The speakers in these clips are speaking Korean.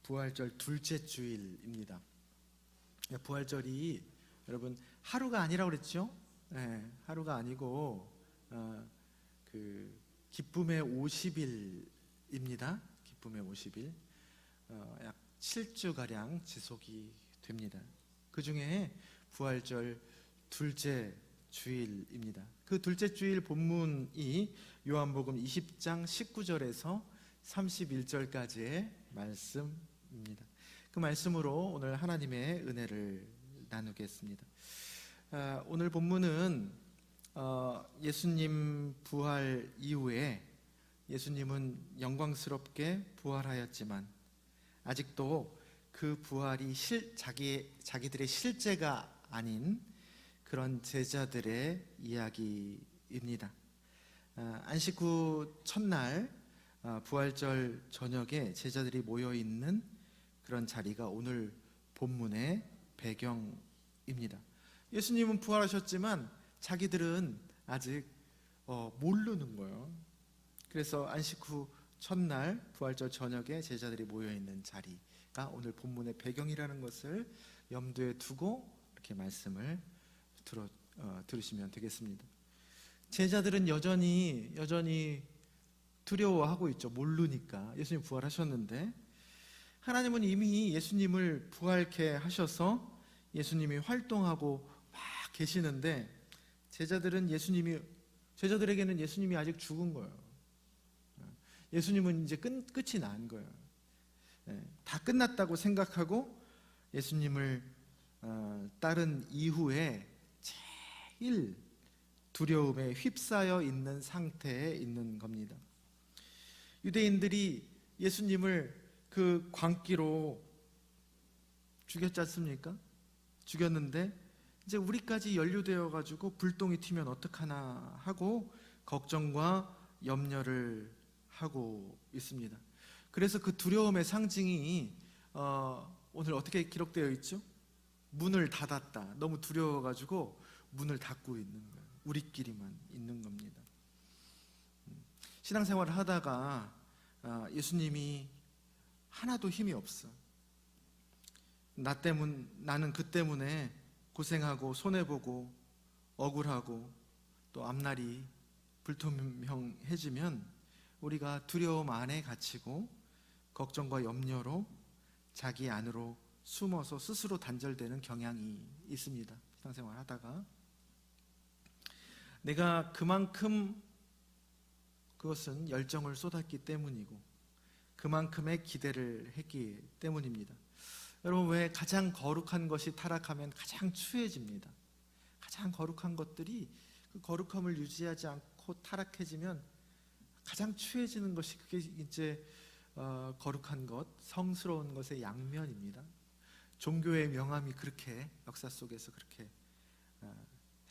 부활절 둘째 주일입니다. 부활절이 여러분 하루가 아니라고 그랬죠? 네, 하루가 아니고 그 기쁨의 50일입니다. 기쁨의 50일, 약 7주가량 지속이 됩니다. 그 중에 부활절 둘째 주일입니다. 그 둘째 주일 본문이 요한복음 20장 19절에서 31절까지의 말씀입니다. 그 말씀으로 오늘 하나님의 은혜를 나누겠습니다. 오늘 본문은 예수님 부활 이후에 예수님은 영광스럽게 부활하였지만 아직도 그 부활이 자기들의 실제가 아닌 그런 제자들의 이야기입니다. 안식 후 첫날 부활절 저녁에 제자들이 모여있는 그런 자리가 오늘 본문의 배경입니다. 예수님은 부활하셨지만 자기들은 아직 모르는 거예요. 그래서 안식 후 첫날 부활절 저녁에 제자들이 모여있는 자리가 오늘 본문의 배경이라는 것을 염두에 두고 이렇게 말씀을 들으시면 되겠습니다. 제자들은 여전히 두려워하고 있죠. 모르니까. 예수님 부활하셨는데 하나님은 이미 예수님을 부활케 하셔서 예수님이 활동하고 막 계시는데 제자들에게는 예수님이 아직 죽은 거예요. 예수님은 이제 끝이 난 거예요. 다 끝났다고 생각하고 예수님을 따른 이후에 제일 두려움에 휩싸여 있는 상태에 있는 겁니다. 유대인들이 예수님을 그 광기로 죽였지 않습니까? 죽였는데 이제 우리까지 연루되어 가지고 불똥이 튀면 어떡하나 하고 걱정과 염려를 하고 있습니다. 그래서 그 두려움의 상징이 오늘 어떻게 기록되어 있죠? 문을 닫았다. 너무 두려워가지고 문을 닫고 있는 거예요. 우리끼리만 있는 겁니다. 신앙생활을 하다가 예수님이 하나도 힘이 없어. 나는 그 때문에 고생하고 손해보고 억울하고 또 앞날이 불투명해지면 우리가 두려움 안에 갇히고 걱정과 염려로 자기 안으로 숨어서 스스로 단절되는 경향이 있습니다. 신앙생활 하다가 내가 그만큼 그것은 열정을 쏟았기 때문이고 그만큼의 기대를 했기 때문입니다. 여러분, 왜 가장 거룩한 것이 타락하면 가장 추해집니다. 가장 거룩한 것들이 그 거룩함을 유지하지 않고 타락해지면 가장 추해지는 것이 그게 이제 거룩한 것, 성스러운 것의 양면입니다. 종교의 명암이 그렇게 역사 속에서 그렇게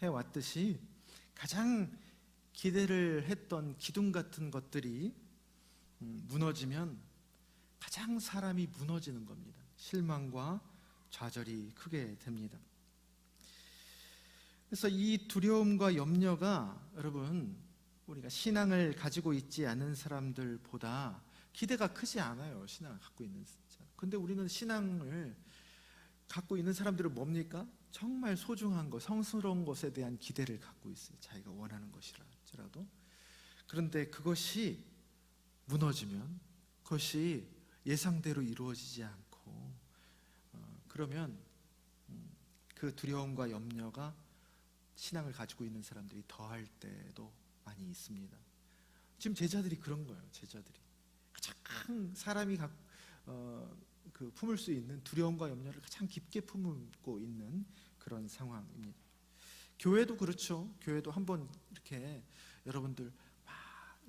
해왔듯이 가장 기대를 했던 기둥 같은 것들이 무너지면 가장 사람이 무너지는 겁니다. 실망과 좌절이 크게 됩니다. 그래서 이 두려움과 염려가 여러분 우리가 신앙을 가지고 있지 않은 사람들보다 기대가 크지 않아요. 신앙을 갖고 있는 사람. 근데 우리는 신앙을 갖고 있는 사람들은 뭡니까? 정말 소중한 것, 성스러운 것에 대한 기대를 갖고 있어요. 자기가 원하는 것이라도. 그런데 그것이 무너지면 그것이 예상대로 이루어지지 않고 그러면 그 두려움과 염려가 신앙을 가지고 있는 사람들이 더할 때도 많이 있습니다. 지금 제자들이 그런 거예요. 제자들이 가장 사람이 품을 수 있는 두려움과 염려를 가장 깊게 품고 있는 그런 상황입니다. 교회도 그렇죠. 교회도 한번 이렇게 여러분들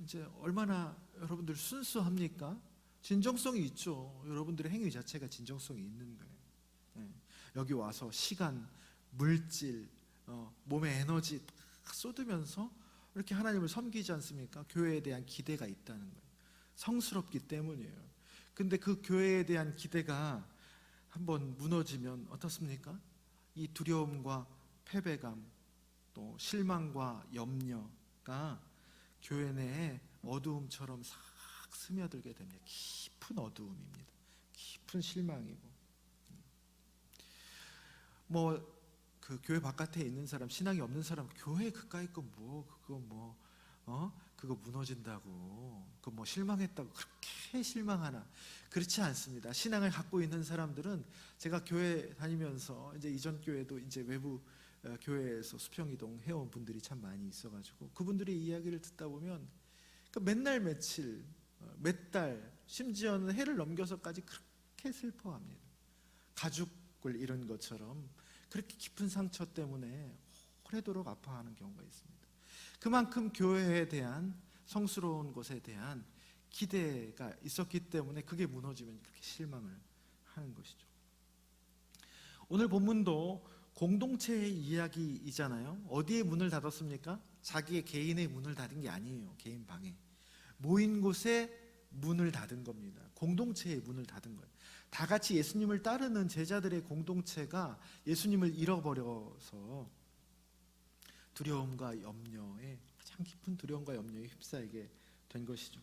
이제 얼마나 여러분들 순수합니까? 진정성이 있죠. 여러분들의 행위 자체가 진정성이 있는 거예요. 여기 와서 시간, 물질, 몸의 에너지 다 쏟으면서 이렇게 하나님을 섬기지 않습니까? 교회에 대한 기대가 있다는 거예요. 성스럽기 때문이에요. 근데 그 교회에 대한 기대가 한번 무너지면 어떻습니까? 이 두려움과 패배감, 또 실망과 염려가 교회 내에 어두움처럼 싹 스며들게 됩니다. 깊은 어두움입니다. 깊은 실망이고, 뭐 그 교회 바깥에 있는 사람, 신앙이 없는 사람, 교회 그까이 거 뭐 그거 뭐 그거 무너진다고, 그 뭐 실망했다고 그렇게 실망하나? 그렇지 않습니다. 신앙을 갖고 있는 사람들은, 제가 교회 다니면서 이제 이전 교회도 이제 외부 교회에서 수평이동 해온 분들이 참 많이 있어가지고 그분들의 이야기를 듣다 보면 그 맨날 며칠, 몇 달, 심지어는 해를 넘겨서까지 그렇게 슬퍼합니다. 가족을 잃은 것처럼 그렇게 깊은 상처 때문에 오래도록 아파하는 경우가 있습니다. 그만큼 교회에 대한, 성스러운 것에 대한 기대가 있었기 때문에 그게 무너지면 그렇게 실망을 하는 것이죠. 오늘 본문도 공동체의 이야기이잖아요. 어디에 문을 닫았습니까? 자기의 개인의 문을 닫은 게 아니에요. 개인 방에 모인 곳에 문을 닫은 겁니다. 공동체의 문을 닫은 거예요. 다 같이 예수님을 따르는 제자들의 공동체가 예수님을 잃어버려서 두려움과 염려에, 가장 깊은 두려움과 염려에 휩싸이게 된 것이죠.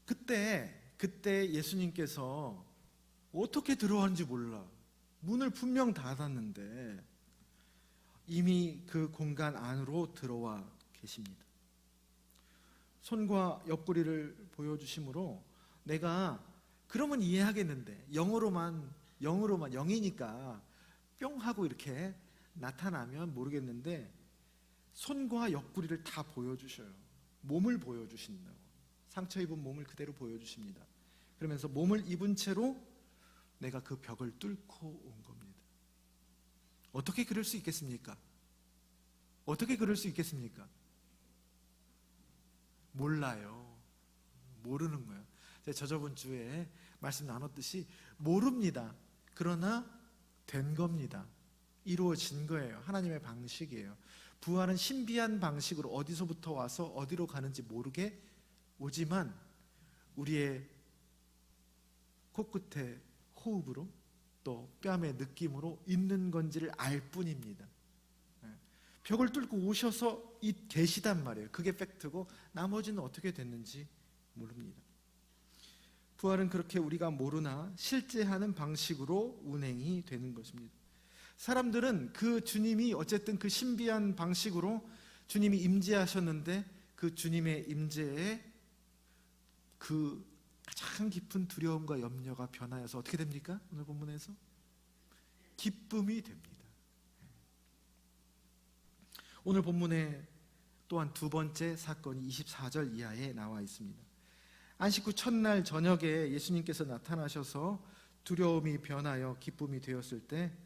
그때 예수님께서 어떻게 들어왔는지 몰라. 문을 분명 닫았는데 이미 그 공간 안으로 들어와 계십니다. 손과 옆구리를 보여주심으로 내가 그러면 이해하겠는데, 영으로만 영이니까 뿅 하고 이렇게 나타나면 모르겠는데 손과 옆구리를 다 보여주셔요. 몸을 보여주신다고. 상처 입은 몸을 그대로 보여주십니다. 그러면서 몸을 입은 채로 내가 그 벽을 뚫고 온 겁니다. 어떻게 그럴 수 있겠습니까? 어떻게 그럴 수 있겠습니까? 몰라요. 모르는 거예요. 제가 저번 주에 말씀 나눴듯이 모릅니다. 그러나 된 겁니다. 이루어진 거예요. 하나님의 방식이에요. 부활은 신비한 방식으로 어디서부터 와서 어디로 가는지 모르게 오지만 우리의 코끝의 호흡으로 또 뺨의 느낌으로 있는 건지를 알 뿐입니다. 벽을 뚫고 오셔서 계시단 말이에요. 그게 팩트고 나머지는 어떻게 됐는지 모릅니다. 부활은 그렇게 우리가 모르나 실제하는 방식으로 운행이 되는 것입니다. 사람들은 그 주님이 어쨌든 그 신비한 방식으로 주님이 임재하셨는데 그 주님의 임재에 그 가장 깊은 두려움과 염려가 변하여서 어떻게 됩니까? 오늘 본문에서 기쁨이 됩니다. 오늘 본문에 또한 두 번째 사건이 24절 이하에 나와 있습니다. 안식 후 첫날 저녁에 예수님께서 나타나셔서 두려움이 변하여 기쁨이 되었을 때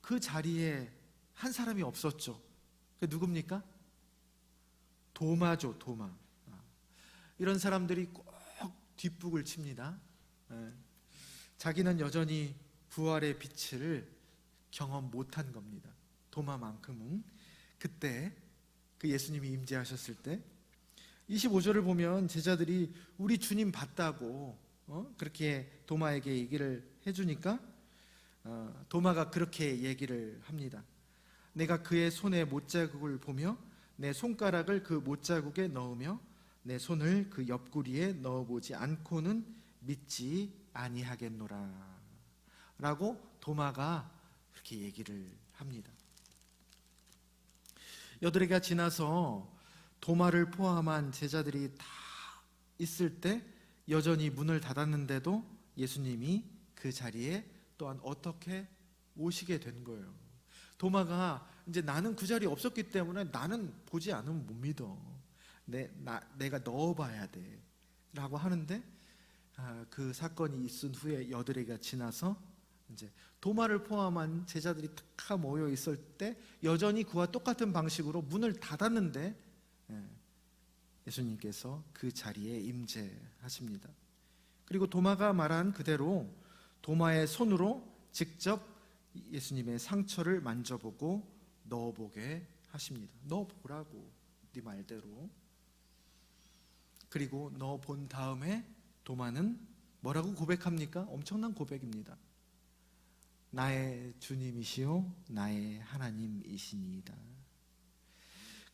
그 자리에 한 사람이 없었죠. 그게 누굽니까? 도마죠, 도마. 이런 사람들이 꼭 뒷북을 칩니다. 자기는 여전히 부활의 빛을 경험 못한 겁니다. 도마만큼은. 그때 그 예수님이 임재하셨을 때 25절을 보면 제자들이 우리 주님 봤다고 그렇게 도마에게 얘기를 해주니까 도마가 그렇게 얘기를 합니다. 내가 그의 손에 못자국을 보며 내 손가락을 그 못자국에 넣으며 내 손을 그 옆구리에 넣어보지 않고는 믿지 아니하겠노라 라고 도마가 그렇게 얘기를 합니다. 여드레가 지나서 도마를 포함한 제자들이 다 있을 때 여전히 문을 닫았는데도 예수님이 그 자리에 또한 어떻게 오시게 된 거예요. 도마가 이제 나는 그 자리에 없었기 때문에 나는 보지 않으면 못 믿어. 내가 넣어봐야 돼 라고 하는데 그 사건이 있은 후에 여드레가 지나서 이제 도마를 포함한 제자들이 다 모여 있을 때 여전히 그와 똑같은 방식으로 문을 닫았는데 예수님께서 그 자리에 임재하십니다. 그리고 도마가 말한 그대로 도마의 손으로 직접 예수님의 상처를 만져보고 넣어보게 하십니다. 넣어보라고, 네 말대로. 그리고 넣어본 다음에 도마는 뭐라고 고백합니까? 엄청난 고백입니다. 나의 주님이시요 나의 하나님이시니이다.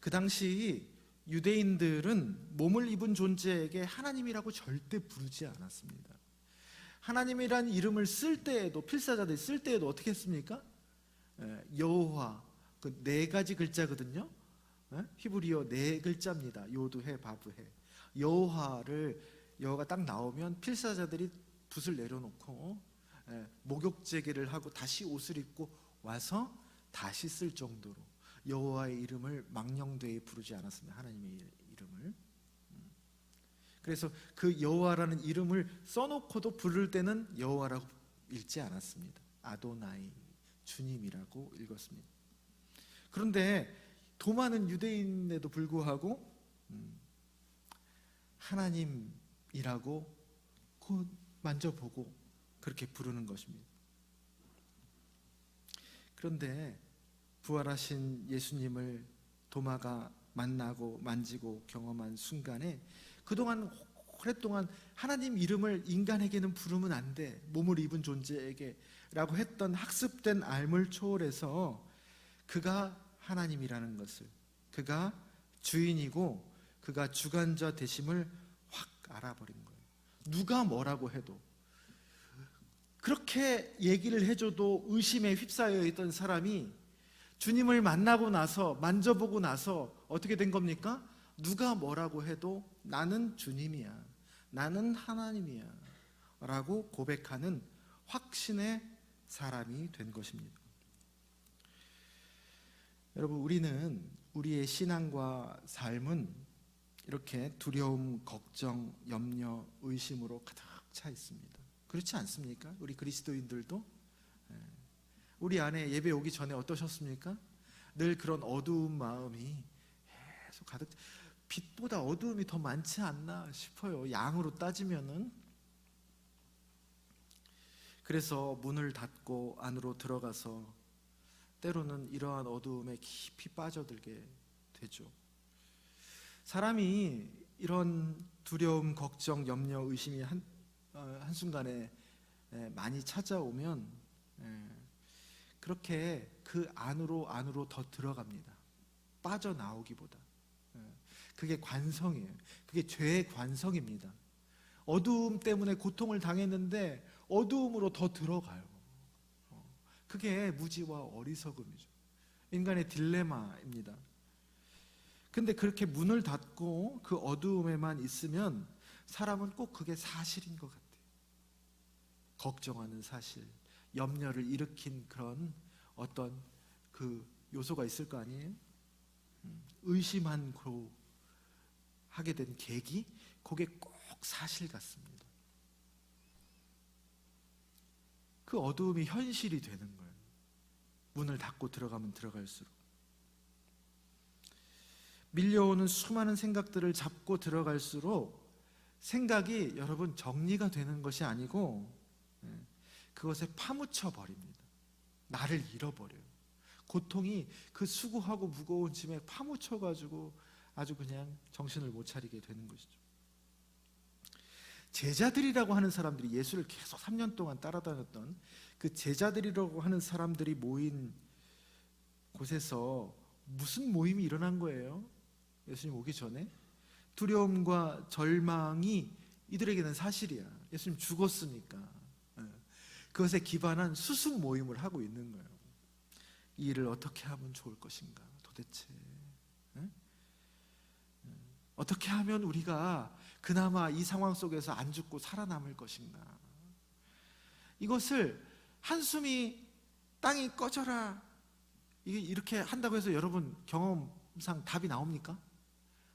그 당시 유대인들은 몸을 입은 존재에게 하나님이라고 절대 부르지 않았습니다. 하나님이란 이름을 쓸 때에도, 필사자들이 쓸 때에도 어떻게 했습니까? 여호와, 그 네 가지 글자거든요. 히브리어 네 글자입니다. 요드해 바브해. 여호와가 딱 나오면 필사자들이 붓을 내려놓고 목욕제기를 하고 다시 옷을 입고 와서 다시 쓸 정도로 여호와의 이름을 망령되이 부르지 않았습니다. 하나님의 이름을. 그래서 그 여호와라는 이름을 써놓고도 부를 때는 여호와라고 읽지 않았습니다. 아도나이, 주님이라고 읽었습니다. 그런데 도 많은 유대인에도 불구하고 하나님이라고 곧 만져보고 그렇게 부르는 것입니다. 그런데 부활하신 예수님을 도마가 만나고 만지고 경험한 순간에 그동안 오랫동안 하나님 이름을 인간에게는 부르면 안 돼, 몸을 입은 존재에게 라고 했던 학습된 알을 초월해서 그가 하나님이라는 것을, 그가 주인이고 그가 주관자 되심을 확 알아버린 거예요. 누가 뭐라고 해도, 그렇게 얘기를 해줘도 의심에 휩싸여 있던 사람이 주님을 만나고 나서, 만져보고 나서 어떻게 된 겁니까? 누가 뭐라고 해도 나는 주님이야, 나는 하나님이야 라고 고백하는 확신의 사람이 된 것입니다. 여러분, 우리의 신앙과 삶은 이렇게 두려움, 걱정, 염려, 의심으로 가득 차 있습니다. 그렇지 않습니까? 우리 그리스도인들도 우리 안에 예배 오기 전에 어떠셨습니까? 늘 그런 어두운 마음이 계속 가득, 빛보다 어두움이 더 많지 않나 싶어요, 양으로 따지면은. 그래서 문을 닫고 안으로 들어가서 때로는 이러한 어두움에 깊이 빠져들게 되죠. 사람이 이런 두려움, 걱정, 염려, 의심이 한순간에 많이 찾아오면 그렇게 그 안으로 더 들어갑니다. 빠져나오기보다. 그게 관성이에요. 그게 죄의 관성입니다. 어두움 때문에 고통을 당했는데 어두움으로 더 들어가요. 그게 무지와 어리석음이죠. 인간의 딜레마입니다. 근데 그렇게 문을 닫고 그 어두움에만 있으면 사람은 꼭 그게 사실인 것 같아요. 걱정하는 사실, 염려를 일으킨 그런 어떤 그 요소가 있을 거 아니에요? 의심하고 하게 된 계기, 그게 꼭 사실 같습니다. 그 어두움이 현실이 되는 거예요. 문을 닫고 들어가면 들어갈수록. 밀려오는 수많은 생각들을 잡고 들어갈수록 생각이, 여러분, 정리가 되는 것이 아니고 그것에 파묻혀 버립니다. 나를 잃어버려요. 고통이 그 수고하고 무거운 짐에 파묻혀가지고 아주 그냥 정신을 못 차리게 되는 것이죠. 제자들이라고 하는 사람들이, 예수를 계속 3년 동안 따라다녔던 그 제자들이라고 하는 사람들이 모인 곳에서 무슨 모임이 일어난 거예요? 예수님 오기 전에 두려움과 절망이 이들에게는 사실이야. 예수님 죽었으니까. 그것에 기반한 수습 모임을 하고 있는 거예요. 이 일을 어떻게 하면 좋을 것인가, 도대체 어떻게 하면 우리가 그나마 이 상황 속에서 안 죽고 살아남을 것인가. 이것을 한숨이 땅이 꺼져라 이렇게 한다고 해서 여러분 경험상 답이 나옵니까?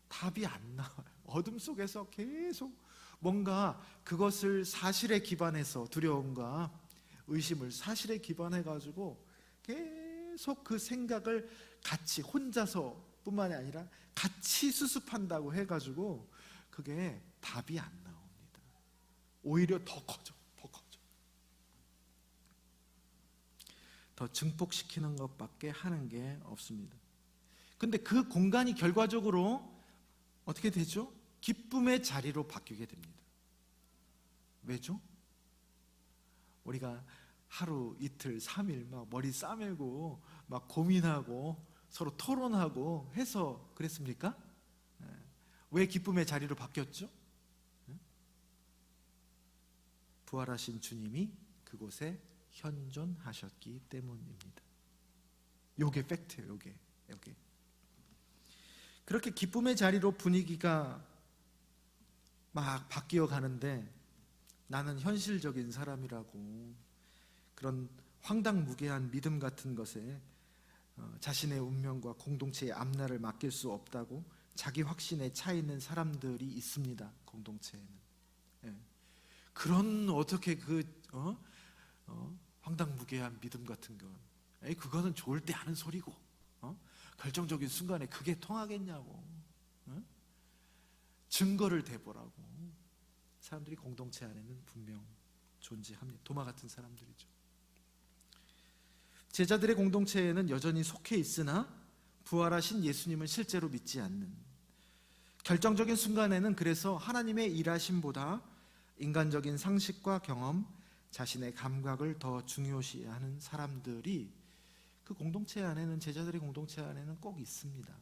답이 안 나와요. 어둠 속에서 계속 뭔가 그것을 사실에 기반해서, 두려움과 의심을 사실에 기반해 가지고 계속 그 생각을 같이, 혼자서 뿐만이 아니라 같이 수습한다고 해가지고 그게 답이 안 나옵니다. 오히려 더 커져. 더 증폭시키는 것밖에 하는 게 없습니다. 근데 그 공간이 결과적으로 어떻게 되죠? 기쁨의 자리로 바뀌게 됩니다. 왜죠? 우리가 하루, 이틀, 3일 막 머리 싸매고 막 고민하고 서로 토론하고 해서 그랬습니까? 왜 기쁨의 자리로 바뀌었죠? 부활하신 주님이 그곳에 현존하셨기 때문입니다. 요게 팩트예요. 요게. 그렇게 기쁨의 자리로 분위기가 막 바뀌어 가는데 나는 현실적인 사람이라고 그런 황당무계한 믿음 같은 것에 자신의 운명과 공동체의 앞날을 맡길 수 없다고 자기 확신에 차 있는 사람들이 있습니다. 공동체에는. 예. 그런 어떻게 황당무계한 믿음 같은 건 그거는 좋을 때 하는 소리고 결정적인 순간에 그게 통하겠냐고 증거를 대보라고 사람들이 공동체 안에는 분명 존재합니다. 도마 같은 사람들이죠. 제자들의 공동체에는 여전히 속해 있으나 부활하신 예수님을 실제로 믿지 않는, 결정적인 순간에는 그래서 하나님의 일하심보다 인간적인 상식과 경험, 자신의 감각을 더 중요시하는 사람들이 그 공동체 안에는, 제자들의 공동체 안에는 꼭 있습니다.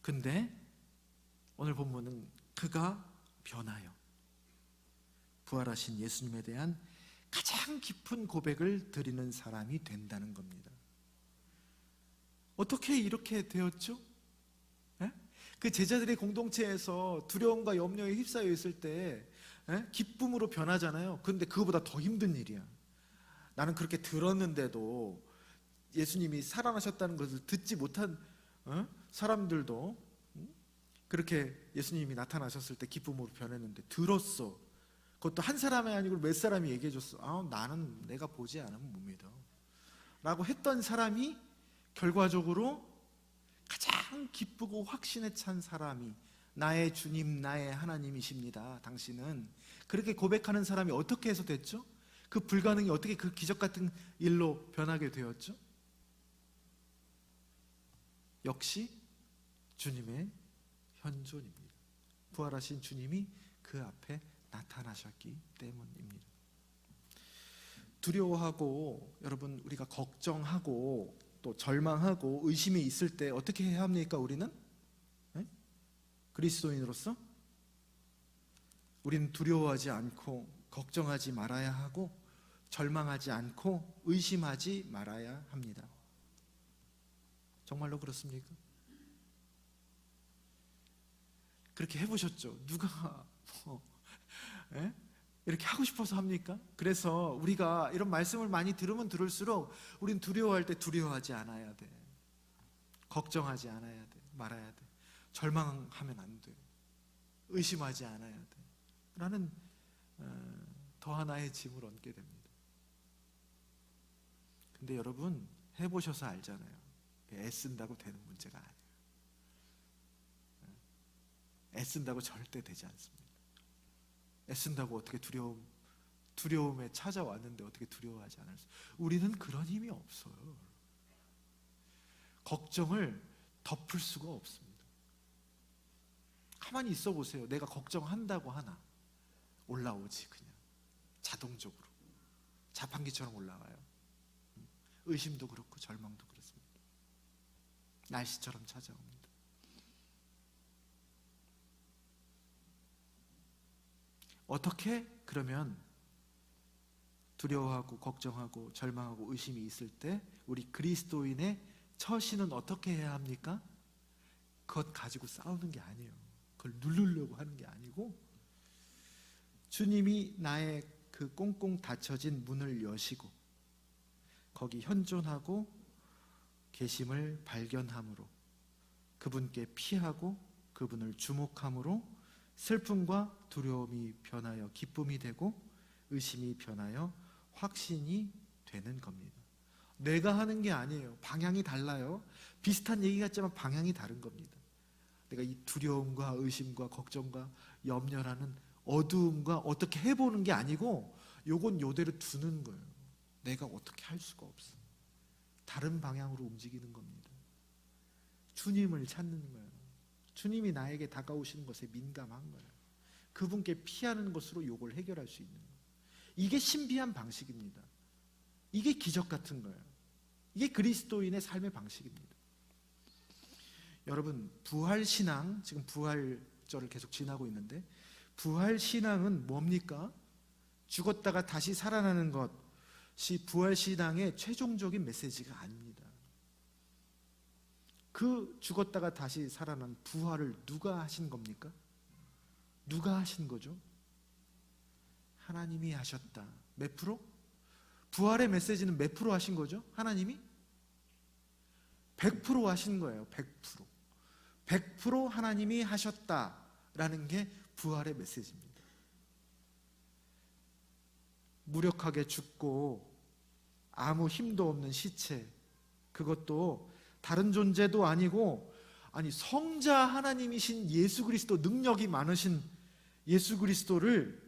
근데 오늘 본문은 그가 변하여 부활하신 예수님에 대한 가장 깊은 고백을 드리는 사람이 된다는 겁니다. 어떻게 이렇게 되었죠? 그 제자들의 공동체에서 두려움과 염려에 휩싸여 있을 때 기쁨으로 변하잖아요. 그런데 그거보다 더 힘든 일이야. 나는 그렇게 들었는데도 예수님이 살아나셨다는 것을 듣지 못한 사람들도 그렇게 예수님이 나타나셨을 때 기쁨으로 변했는데 들었어. 그것도 한 사람이 아니고 몇 사람이 얘기해줬어. 나는 내가 보지 않으면 못 믿어 라고 했던 사람이 결과적으로 가장 기쁘고 확신에 찬 사람이 나의 주님, 나의 하나님이십니다, 당신은, 그렇게 고백하는 사람이 어떻게 해서 됐죠? 그 불가능이 어떻게 그 기적 같은 일로 변하게 되었죠? 역시 주님의 현존입니다. 부활하신 주님이 그 앞에 나타나셨기 때문입니다. 두려워하고 여러분 우리가 걱정하고 또 절망하고 의심이 있을 때 어떻게 해야 합니까? 우리는 그리스도인으로서 우리는 두려워하지 않고 걱정하지 말아야 하고 절망하지 않고 의심하지 말아야 합니다. 정말로 그렇습니까? 그렇게 해보셨죠? 누가 이렇게 하고 싶어서 합니까? 그래서 우리가 이런 말씀을 많이 들으면 들을수록 우린 두려워할 때 두려워하지 않아야 돼. 걱정하지 않아야 돼. 말아야 돼. 절망하면 안 돼. 의심하지 않아야 돼. 라는 더 하나의 짐을 얹게 됩니다. 근데 여러분 해보셔서 알잖아요. 애쓴다고 되는 문제가 아니에요. 애쓴다고 절대 되지 않습니다. 애쓴다고 어떻게 두려움에 찾아왔는데 어떻게 두려워하지 않을 수? 우리는 그런 힘이 없어요. 걱정을 덮을 수가 없습니다. 가만히 있어 보세요. 내가 걱정한다고 하나 올라오지, 그냥 자동적으로 자판기처럼 올라와요. 의심도 그렇고 절망도 그렇습니다. 날씨처럼 찾아옵니다. 어떻게 그러면 두려워하고 걱정하고 절망하고 의심이 있을 때 우리 그리스도인의 처신은 어떻게 해야 합니까? 그것 가지고 싸우는 게 아니에요. 그걸 누르려고 하는 게 아니고 주님이 나의 그 꽁꽁 닫혀진 문을 여시고 거기 현존하고 계심을 발견함으로 그분께 피하고 그분을 주목함으로 슬픔과 두려움이 변하여 기쁨이 되고 의심이 변하여 확신이 되는 겁니다. 내가 하는 게 아니에요. 방향이 달라요. 비슷한 얘기 같지만 방향이 다른 겁니다. 내가 이 두려움과 의심과 걱정과 염려라는 어두움과 어떻게 해보는 게 아니고 요건 요대로 두는 거예요. 내가 어떻게 할 수가 없어. 다른 방향으로 움직이는 겁니다. 주님을 찾는 거예요. 주님이 나에게 다가오시는 것에 민감한 거예요. 그분께 피하는 것으로 요걸 해결할 수 있는 거예요. 이게 신비한 방식입니다. 이게 기적 같은 거예요. 이게 그리스도인의 삶의 방식입니다. 여러분, 부활신앙, 지금 부활절을 계속 지나고 있는데 부활신앙은 뭡니까? 죽었다가 다시 살아나는 것이 부활신앙의 최종적인 메시지가 아닙니다. 그 죽었다가 다시 살아난 부활을 누가 하신 겁니까? 누가 하신 거죠? 하나님이 하셨다. 몇 프로? 부활의 메시지는 몇 프로 하신 거죠? 하나님이? 100% 하신 거예요. 100%. 100% 하나님이 하셨다라는 게 부활의 메시지입니다. 무력하게 죽고 아무 힘도 없는 시체, 그것도 다른 존재도 아니고, 아니 성자 하나님이신 예수 그리스도, 능력이 많으신 예수 그리스도를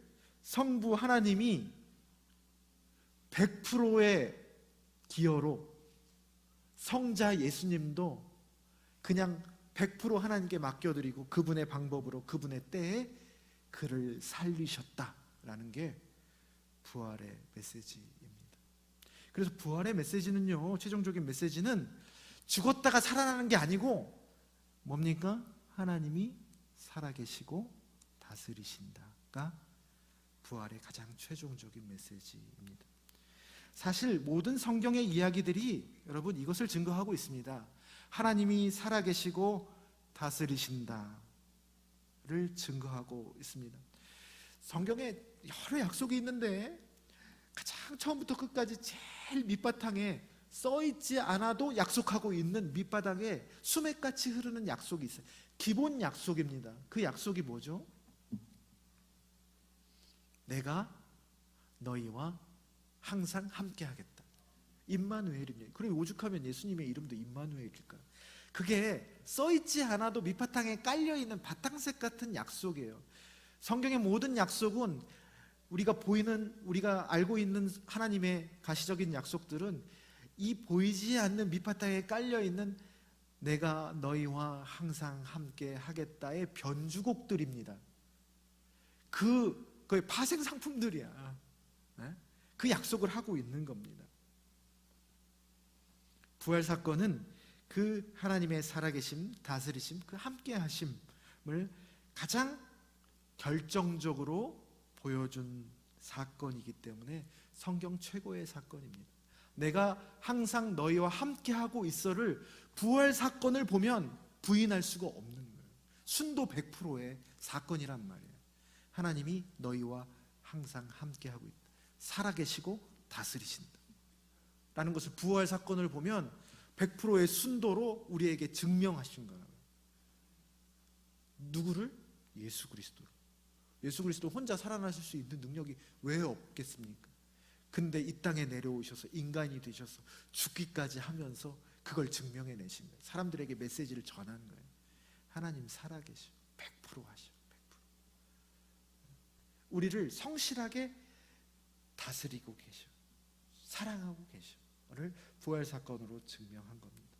성부 하나님이 100%의 기여로 성자 예수님도 그냥 100% 하나님께 맡겨드리고 그분의 방법으로 그분의 때에 그를 살리셨다라는 게 부활의 메시지입니다. 그래서 부활의 메시지는요, 최종적인 메시지는 죽었다가 살아나는 게 아니고 뭡니까? 하나님이 살아계시고 다스리신다가 부활의 가장 최종적인 메시지입니다. 사실 모든 성경의 이야기들이 여러분 이것을 증거하고 있습니다. 하나님이 살아계시고 다스리신다를 증거하고 있습니다. 성경에 여러 약속이 있는데 가장 처음부터 끝까지 제일 밑바탕에 써있지 않아도 약속하고 있는 밑바닥에 수맥같이 흐르는 약속이 있어요. 기본 약속입니다. 그 약속이 뭐죠? 내가 너희와 항상 함께 하겠다. 임마누엘입니다. 그리고 오죽하면 예수님의 이름도 임마누엘일까? 그게 써있지 않아도 밑바탕에 깔려있는 바탕색 같은 약속이에요. 성경의 모든 약속은 우리가 알고 있는 하나님의 가시적인 약속들은 이 보이지 않는 밑바탕에 깔려있는 내가 너희와 항상 함께 하겠다의 변주곡들입니다. 거의 파생 상품들이야. 그 약속을 하고 있는 겁니다. 부활 사건은 그 하나님의 살아계심, 다스리심, 그 함께 하심을 가장 결정적으로 보여준 사건이기 때문에 성경 최고의 사건입니다. 내가 항상 너희와 함께하고 있어를 부활 사건을 보면 부인할 수가 없는 거예요. 순도 100%의 사건이란 말이에요. 하나님이 너희와 항상 함께하고 있다. 살아계시고 다스리신다 라는 것을 부활 사건을 보면 100%의 순도로 우리에게 증명하신 거예요. 누구를? 예수 그리스도를. 예수 그리스도 혼자 살아나실 수 있는 능력이 왜 없겠습니까? 근데 이 땅에 내려오셔서 인간이 되셔서 죽기까지 하면서 그걸 증명해 내신 거예요. 사람들에게 메시지를 전한 거예요. 하나님 살아계셔. 100% 하셔. 100%. 우리를 성실하게 다스리고 계셔. 사랑하고 계셔를 부활 사건으로 증명한 겁니다.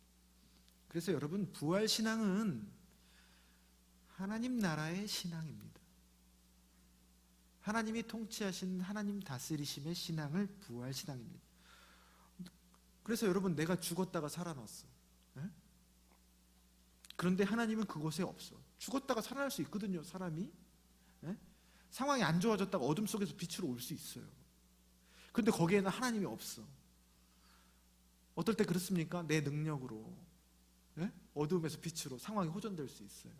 그래서 여러분, 부활 신앙은 하나님 나라의 신앙입니다. 하나님이 통치하신 하나님 다스리심의 신앙을 부활 신앙입니다. 그래서 여러분, 내가 죽었다가 살아났어. 그런데 하나님은 그곳에 없어. 죽었다가 살아날 수 있거든요, 사람이. 상황이 안 좋아졌다가 어둠 속에서 빛으로 올 수 있어요. 그런데 거기에는 하나님이 없어. 어떨 때 그렇습니까? 내 능력으로 어둠에서 빛으로 상황이 호전될 수 있어요.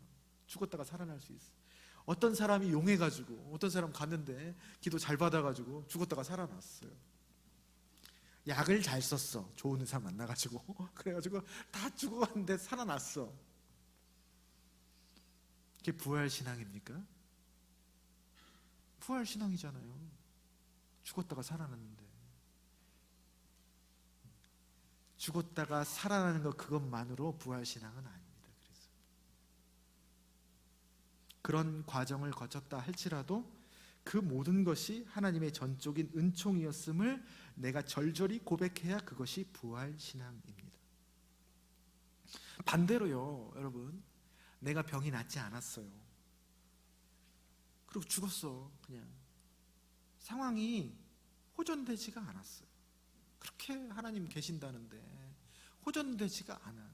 죽었다가 살아날 수 있어요. 어떤 사람이 용해가지고, 어떤 사람 갔는데 기도 잘 받아가지고 죽었다가 살아났어요. 약을 잘 썼어. 좋은 의사 만나가지고 그래가지고 다 죽어갔는데 살아났어. 그게 부활신앙입니까? 부활신앙이잖아요. 죽었다가 살아났는데. 죽었다가 살아나는 것, 그것만으로 부활신앙은 아닙니다. 그래서 그런 과정을 거쳤다 할지라도 그 모든 것이 하나님의 전적인 은총이었음을 내가 절절히 고백해야 그것이 부활신앙입니다. 반대로요, 여러분, 내가 병이 낫지 않았어요. 그리고 죽었어. 그냥 상황이 호전되지가 않았어요. 그렇게 하나님 계신다는데 호전되지가 않아.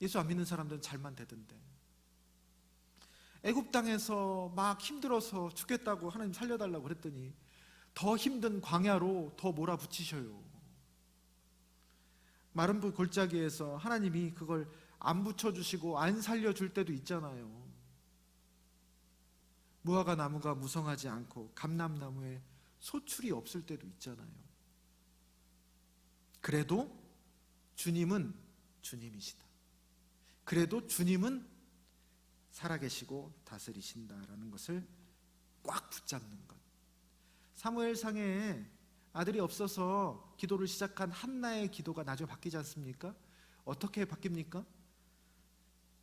예수 안 믿는 사람들은 잘만 되던데. 애굽 땅에서 막 힘들어서 죽겠다고 하나님 살려달라고 그랬더니 더 힘든 광야로 더 몰아붙이셔요. 마른 불 골짜기에서 하나님이 그걸 안 붙여주시고 안 살려줄 때도 있잖아요. 무화과 나무가 무성하지 않고 감람나무에 소출이 없을 때도 있잖아요. 그래도 주님은 주님이시다. 그래도 주님은 살아계시고 다스리신다라는 것을 꽉 붙잡는 것. 사무엘상에 아들이 없어서 기도를 시작한 한나의 기도가 나중에 바뀌지 않습니까? 어떻게 바뀝니까?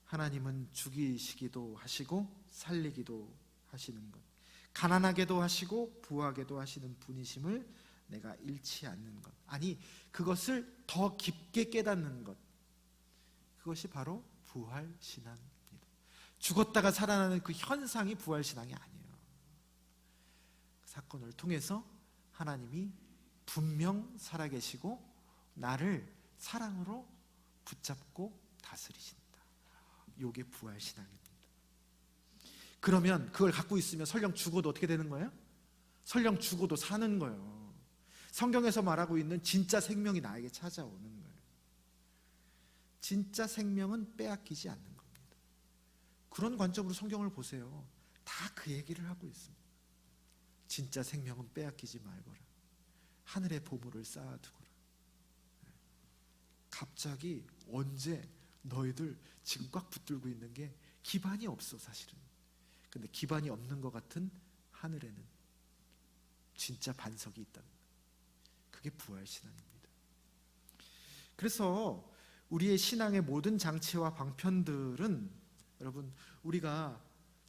하나님은 죽이시기도 하시고 살리기도 하시는 것, 가난하게도 하시고 부하게도 하시는 분이심을 내가 잃지 않는 것, 아니 그것을 더 깊게 깨닫는 것, 그것이 바로 부활신앙입니다. 죽었다가 살아나는 그 현상이 부활신앙이 아니에요. 사건을 통해서 하나님이 분명 살아계시고 나를 사랑으로 붙잡고 다스리신다. 이게 부활신앙입니다. 그러면 그걸 갖고 있으면 설령 죽어도 어떻게 되는 거예요? 설령 죽어도 사는 거예요. 성경에서 말하고 있는 진짜 생명이 나에게 찾아오는 거예요. 진짜 생명은 빼앗기지 않는 겁니다. 그런 관점으로 성경을 보세요. 다 그 얘기를 하고 있습니다. 진짜 생명은 빼앗기지 말거라. 하늘의 보물을 쌓아두거라. 갑자기 언제 너희들 지금 꽉 붙들고 있는 게 기반이 없어 사실은. 근데 기반이 없는 것 같은 하늘에는 진짜 반석이 있다는 거예요. 그게 부활신앙입니다. 그래서 우리의 신앙의 모든 장치와 방편들은 여러분, 우리가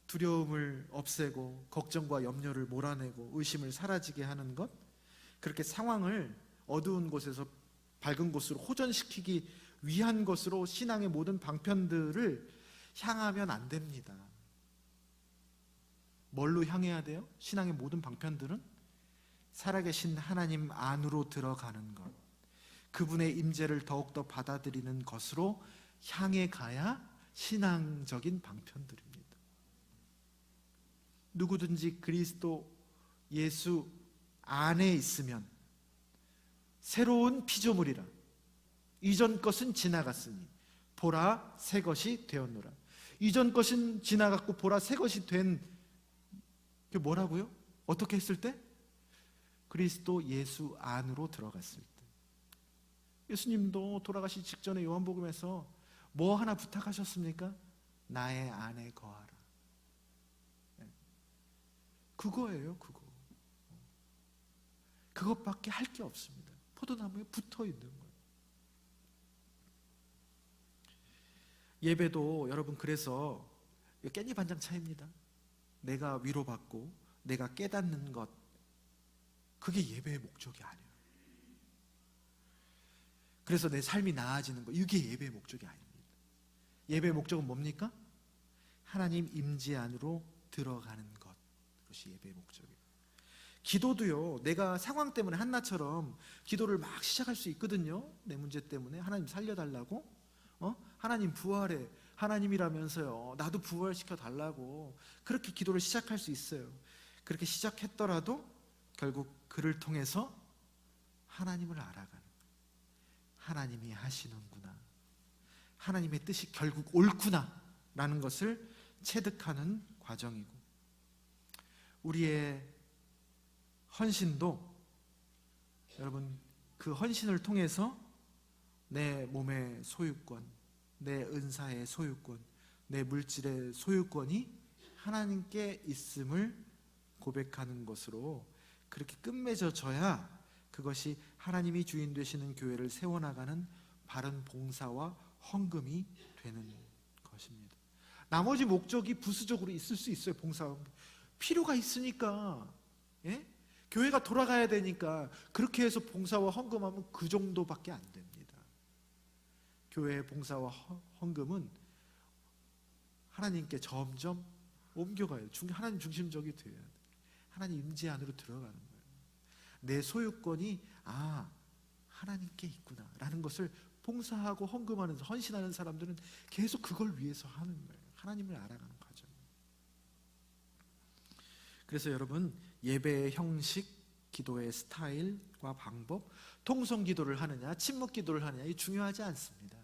두려움을 없애고 걱정과 염려를 몰아내고 의심을 사라지게 하는 것, 그렇게 상황을 어두운 곳에서 밝은 곳으로 호전시키기 위한 것으로 신앙의 모든 방편들을 향하면 안 됩니다. 뭘로 향해야 돼요? 신앙의 모든 방편들은 살아계신 하나님 안으로 들어가는 것, 그분의 임재를 더욱더 받아들이는 것으로 향해 가야 신앙적인 방편들입니다. 누구든지 그리스도 예수 안에 있으면 새로운 피조물이라. 이전 것은 지나갔으니 보라 새 것이 되었노라. 이전 것은 지나갔고 보라 새 것이 된 게 뭐라고요? 어떻게 했을 때? 그리스도 예수 안으로 들어갔을 때. 예수님도 돌아가시 직전에 요한복음에서 뭐 하나 부탁하셨습니까? 나의 안에 거하라. 그거예요, 그거. 그것밖에 할 게 없습니다. 포도나무에 붙어 있는 거예요. 예배도 여러분 그래서 깻잎 한 장 차이입니다. 내가 위로받고 내가 깨닫는 것, 그게 예배의 목적이 아니에요. 그래서 내 삶이 나아지는 것, 이게 예배의 목적이 아닙니다. 예배의 목적은 뭡니까? 하나님 임재 안으로 들어가는 것, 그것이 예배의 목적이에요. 기도도요, 내가 상황 때문에 한나처럼 기도를 막 시작할 수 있거든요. 내 문제 때문에 하나님 살려달라고, 하나님 부활해, 하나님이라면서요 나도 부활시켜 달라고, 그렇게 기도를 시작할 수 있어요. 그렇게 시작했더라도 결국 그를 통해서 하나님을 알아가는, 하나님이 하시는구나, 하나님의 뜻이 결국 옳구나 라는 것을 체득하는 과정이고, 우리의 헌신도 여러분 그 헌신을 통해서 내 몸의 소유권, 내 은사의 소유권, 내 물질의 소유권이 하나님께 있음을 고백하는 것으로 그렇게 끝맺어져야 그것이 하나님이 주인 되시는 교회를 세워나가는 바른 봉사와 헌금이 되는 것입니다. 나머지 목적이 부수적으로 있을 수 있어요. 봉사 필요가 있으니까, 예? 교회가 돌아가야 되니까 그렇게 해서 봉사와 헌금하면 그 정도밖에 안 됩니다. 교회의 봉사와 헌금은 하나님께 점점 옮겨가요. 하나님 중심적이 돼야 돼요. 하나님 임재 안으로 들어가는 거예요. 내 소유권이 하나님께 있구나 라는 것을 봉사하고 헌금하는, 헌신하는 사람들은 계속 그걸 위해서 하는 거예요. 하나님을 알아가는 과정. 그래서 여러분, 예배의 형식, 기도의 스타일과 방법, 통성 기도를 하느냐, 침묵 기도를 하느냐, 이 중요하지 않습니다.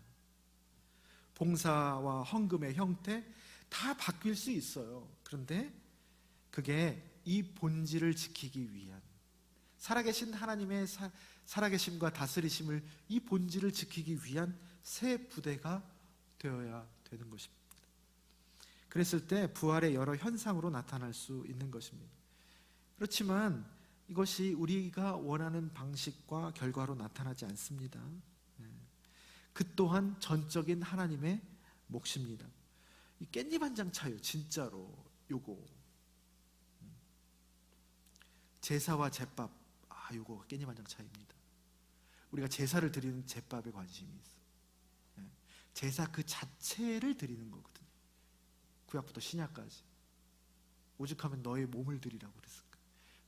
봉사와 헌금의 형태 다 바뀔 수 있어요. 그런데 그게 이 본질을 지키기 위한, 살아계신 하나님의 살아계심과 다스리심을, 이 본질을 지키기 위한 새 부대가 되어야 되는 것입니다. 그랬을 때 부활의 여러 현상으로 나타날 수 있는 것입니다. 그렇지만 이것이 우리가 원하는 방식과 결과로 나타나지 않습니다. 그 또한 전적인 하나님의 몫입니다. 이 깻잎 한 장 차요. 진짜로 요거 제사와 제밥, 요거 깻잎 한 장 차이입니다. 우리가 제사를 드리는 제밥에 관심이 있어. 제사 그 자체를 드리는 거거든요. 구약부터 신약까지. 오죽하면 너의 몸을 드리라고 그랬을까.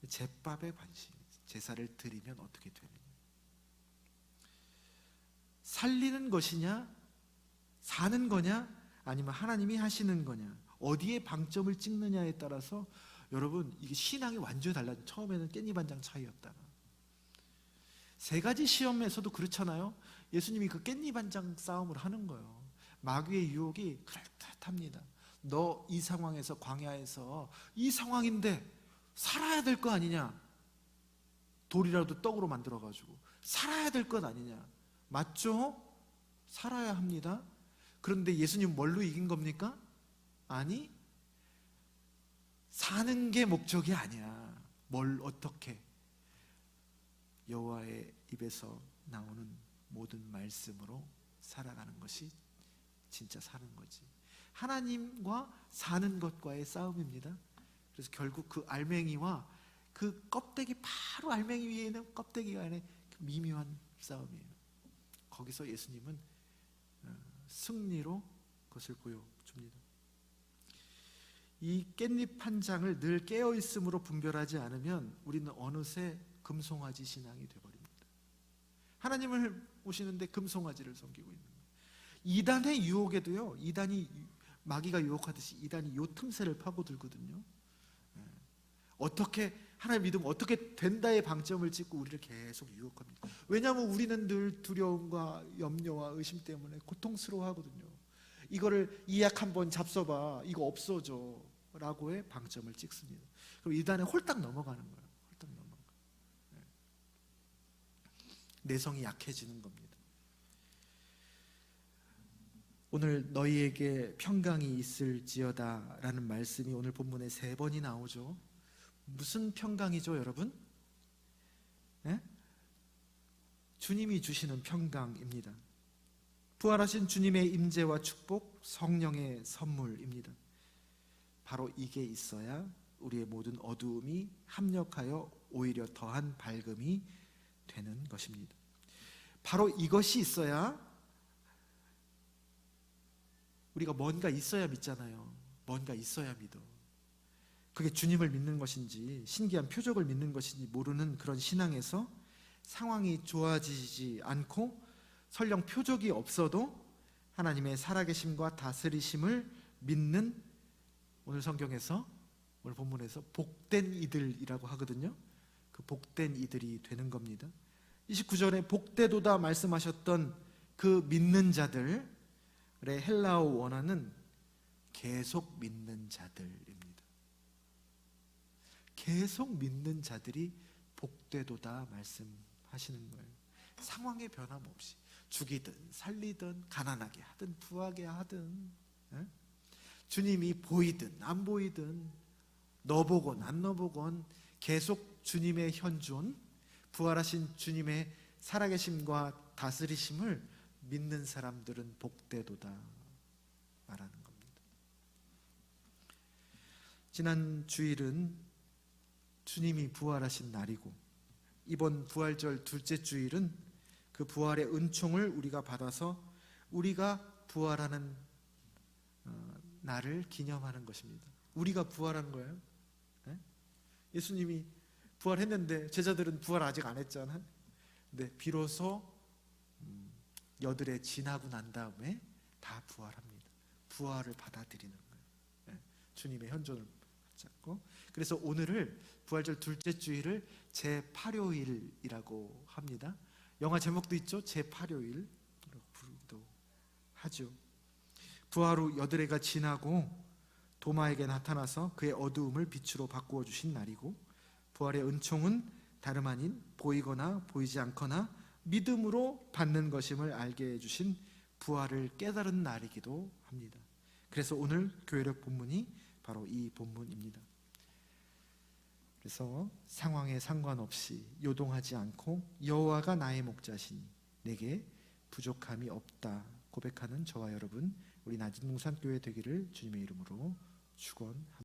제밥에 관심이 있어. 제사를 드리면 어떻게 되느냐. 살리는 것이냐, 사는 거냐, 아니면 하나님이 하시는 거냐, 어디에 방점을 찍느냐에 따라서 여러분, 이게 신앙이 완전히 달라져. 처음에는 깻잎 한 장 차이였다가, 세 가지 시험에서도 그렇잖아요. 예수님이 그 깻잎 한 장 싸움을 하는 거예요. 마귀의 유혹이 그럴듯합니다. 너 이 상황에서, 광야에서 이 상황인데 살아야 될 거 아니냐, 돌이라도 떡으로 만들어가지고 살아야 될 것 아니냐. 맞죠? 살아야 합니다. 그런데 예수님 뭘로 이긴 겁니까? 아니, 사는 게 목적이 아니야. 뭘 어떻게, 여호와의 입에서 나오는 모든 말씀으로 살아가는 것이 진짜 사는 거지. 하나님과 사는 것과의 싸움입니다. 그래서 결국 그 알맹이와 그 껍데기, 바로 알맹이 위에 있는 껍데기 안에 그 미묘한 싸움이에요. 거기서 예수님은 승리로 그것을 보여줍니다. 이 깻잎 한 장을 늘 깨어있음으로 분별하지 않으면 우리는 어느새 금송아지 신앙이 되어버립니다. 하나님을 모시는데 금송아지를 섬기고 있는 거예요. 이단의 유혹에도요, 마귀가 유혹하듯이 이단이 요 틈새를 파고들거든요. 어떻게 하나님 믿으면 어떻게 된다의 방점을 찍고 우리를 계속 유혹합니다. 왜냐하면 우리는 늘 두려움과 염려와 의심 때문에 고통스러워하거든요. 이거를 이 약 한번 잡숴봐, 이거 없어져 라고의 방점을 찍습니다. 그럼 이단에 홀딱 넘어가는 거예요. 홀딱 넘어가. 내성이 약해지는 겁니다. 오늘 너희에게 평강이 있을지어다 라는 말씀이 오늘 본문에 3번이 나오죠. 무슨 평강이죠, 여러분? 주님이 주시는 평강입니다. 부활하신 주님의 임재와 축복, 성령의 선물입니다. 바로 이게 있어야 우리의 모든 어두움이 합력하여 오히려 더한 밝음이 되는 것입니다. 바로 이것이 있어야, 우리가 뭔가 있어야 믿잖아요. 뭔가 있어야 믿어. 그게 주님을 믿는 것인지 신기한 표적을 믿는 것인지 모르는 그런 신앙에서 상황이 좋아지지 않고 설령 표적이 없어도 하나님의 살아계심과 다스리심을 믿는, 오늘 성경에서, 오늘 본문에서 복된 이들이라고 하거든요. 그 복된 이들이 되는 겁니다. 29절에 복되도다 말씀하셨던 그 믿는 자들의 헬라어 원어는 계속 믿는 자들입니다. 계속 믿는 자들이 복되도다 말씀하시는 거예요. 상황의 변함없이 죽이든 살리든 가난하게 하든 부하게 하든, 주님이 보이든 안 보이든 넣어보건 안 넣어보건 계속 주님의 현존, 부활하신 주님의 살아계심과 다스리심을 믿는 사람들은 복되도다 말하는 겁니다. 지난 주일은 주님이 부활하신 날이고, 이번 부활절 둘째 주일은 그 부활의 은총을 우리가 받아서 우리가 부활하는 날을 기념하는 것입니다. 우리가 부활한 거예요. 예수님이 부활했는데 제자들은 부활 아직 안 했잖아. 근데 비로소 여들에 지나고 난 다음에 다 부활합니다. 부활을 받아들이는 거예요. 예, 주님의 현존을 붙잡고. 그래서 오늘을 부활절 둘째 주일을 제8요일이라고 합니다. 영화 제목도 있죠. 제8요일 부르기도 하죠. 부활 후 여드레가 지나고 도마에게 나타나서 그의 어두움을 빛으로 바꾸어 주신 날이고, 부활의 은총은 다름 아닌 보이거나 보이지 않거나 믿음으로 받는 것임을 알게 해주신 부활을 깨달은 날이기도 합니다. 그래서 오늘 교회력 본문이 바로 이 본문입니다. 그래서 상황에 상관없이 요동하지 않고 여호와가 나의 목자시니 내게 부족함이 없다 고백하는 저와 여러분, 우리 낮은 동산 교회 되기를 주님의 이름으로 축원합니다.